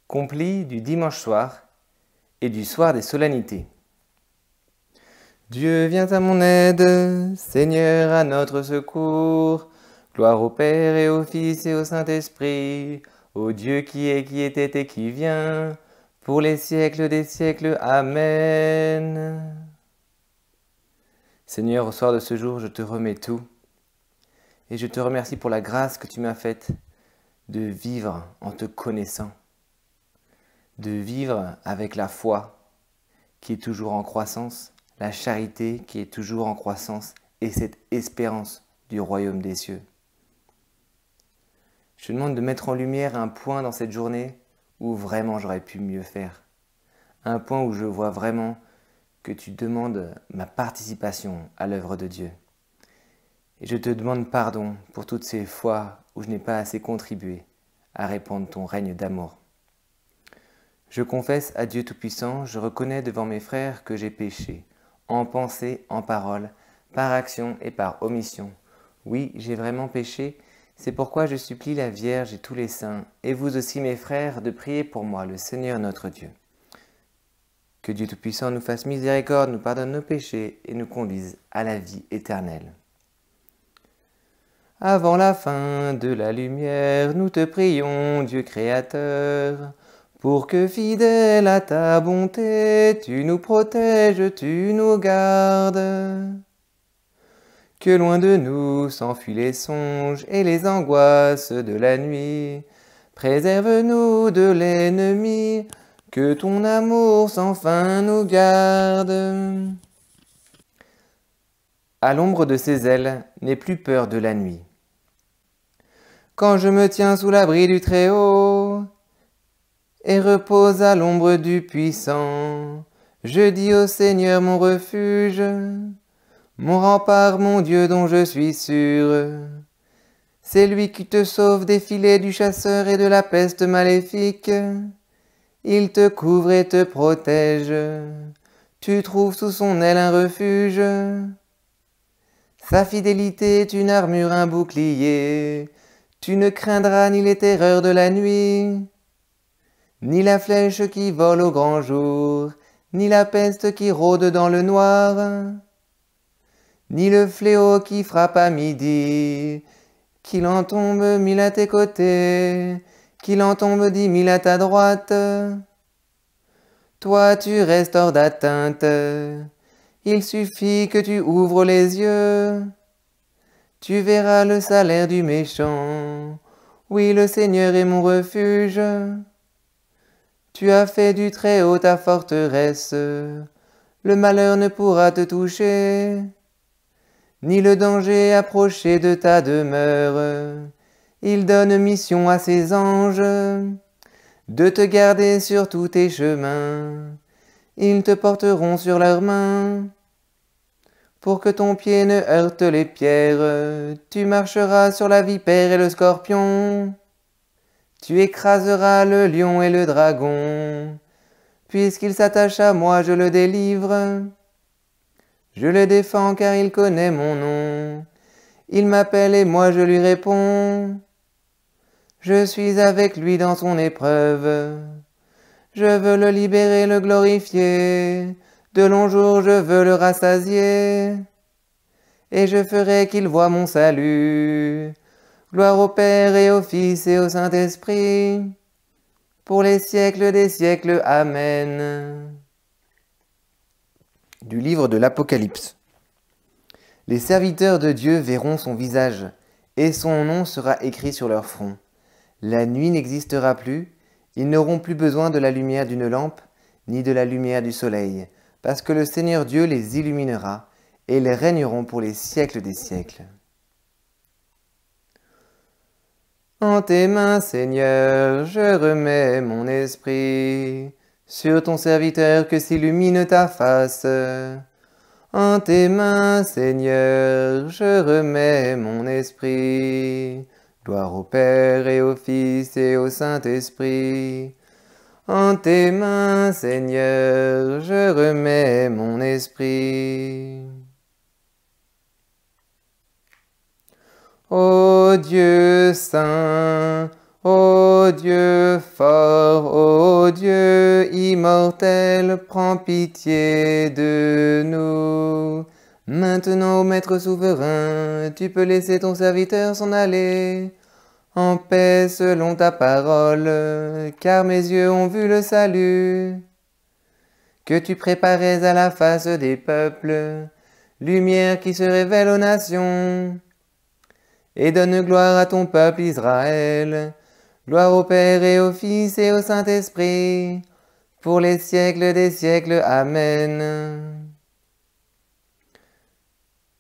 complis du dimanche soir et du soir des solennités. Dieu vient à mon aide, Seigneur à notre secours. Gloire au Père et au Fils et au Saint-Esprit, au Dieu qui est, qui était et qui vient, pour les siècles des siècles. Amen. Seigneur, au soir de ce jour, je te remets tout, et je te remercie pour la grâce que tu m'as faite de vivre en te connaissant, de vivre avec la foi qui est toujours en croissance, la charité qui est toujours en croissance et cette espérance du royaume des cieux. Je te demande de mettre en lumière un point dans cette journée où vraiment j'aurais pu mieux faire. Un point où je vois vraiment que tu demandes ma participation à l'œuvre de Dieu. Et je te demande pardon pour toutes ces fois où je n'ai pas assez contribué à répandre ton règne d'amour. Je confesse à Dieu Tout-Puissant, je reconnais devant mes frères que j'ai péché, en pensée, en parole, par action et par omission. Oui, j'ai vraiment péché, c'est pourquoi je supplie la Vierge et tous les saints, et vous aussi mes frères, de prier pour moi, le Seigneur notre Dieu. Que Dieu Tout-Puissant nous fasse miséricorde, nous pardonne nos péchés et nous conduise à la vie éternelle. Avant la fin de la lumière, nous te prions, Dieu Créateur, pour que fidèle à ta bonté, tu nous protèges, tu nous gardes. Que loin de nous s'enfuient les songes et les angoisses de la nuit. Préserve-nous de l'ennemi, que ton amour sans fin nous garde. À l'ombre de ses ailes, n'aie plus peur de la nuit. Quand je me tiens sous l'abri du Très-Haut et repose à l'ombre du Puissant, je dis au Seigneur mon refuge, mon rempart, mon Dieu dont je suis sûr. C'est lui qui te sauve des filets du chasseur et de la peste maléfique. Il te couvre et te protège. Tu trouves sous son aile un refuge. Sa fidélité est une armure, un bouclier. Tu ne craindras ni les terreurs de la nuit, ni la flèche qui vole au grand jour, ni la peste qui rôde dans le noir, ni le fléau qui frappe à midi. Qu'il en tombe 1000 à tes côtés, qu'il en tombe 10 000 à ta droite. Toi tu restes hors d'atteinte, il suffit que tu ouvres les yeux. Tu verras le salaire du méchant, oui le Seigneur est mon refuge. Tu as fait du Très-Haut ta forteresse, le malheur ne pourra te toucher, ni le danger approcher de ta demeure. Il donne mission à ses anges de te garder sur tous tes chemins. Ils te porteront sur leurs mains pour que ton pied ne heurte les pierres. Tu marcheras sur la vipère et le scorpion. Tu écraseras le lion et le dragon. Puisqu'il s'attache à moi, je le délivre. Je le défends car il connaît mon nom. Il m'appelle et moi je lui réponds. Je suis avec lui dans son épreuve. Je veux le libérer, le glorifier. De longs jours je veux le rassasier. Et je ferai qu'il voie mon salut. Gloire au Père et au Fils et au Saint-Esprit. Pour les siècles des siècles. Amen. Du livre de l'Apocalypse. Les serviteurs de Dieu verront son visage, et son nom sera écrit sur leur front. La nuit n'existera plus, ils n'auront plus besoin de la lumière d'une lampe, ni de la lumière du soleil, parce que le Seigneur Dieu les illuminera, et ils régneront pour les siècles des siècles. En tes mains, Seigneur, je remets mon esprit, sur ton serviteur que s'illumine ta face. En tes mains, Seigneur, je remets mon esprit. Gloire au Père et au Fils et au Saint-Esprit. En tes mains, Seigneur, je remets mon esprit. Ô Dieu saint, ô Dieu fort, Ô Dieu immortel, prends pitié de nous. Maintenant, ô Maître souverain, tu peux laisser ton serviteur s'en aller en paix selon ta parole, car mes yeux ont vu le salut que tu préparais à la face des peuples, lumière qui se révèle aux nations. Et donne gloire à ton peuple Israël, gloire au Père et au Fils et au Saint-Esprit, pour les siècles des siècles. Amen.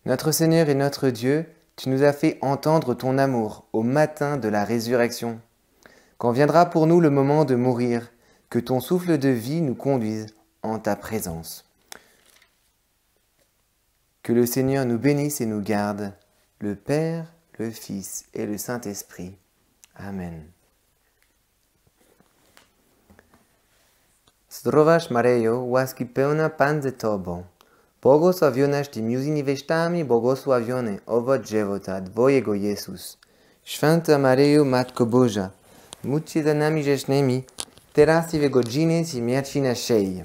Notre Seigneur et notre Dieu, tu nous as fait entendre ton amour au matin de la résurrection. Quand viendra pour nous le moment de mourir, que ton souffle de vie nous conduise en ta présence. Que le Seigneur nous bénisse et nous garde, le Père, le Fils et le Saint-Esprit. Amen. Zdrowaś Maryjo, łaski pełna Pan z Tobą, błogosławionaś Ty między niewiastami, błogosławiony owoc żywota Twojego Jezus. Święta Maryjo, Matko Boża, módl się za nami grzesznymi, teraz i w godzinę śmierci naszej.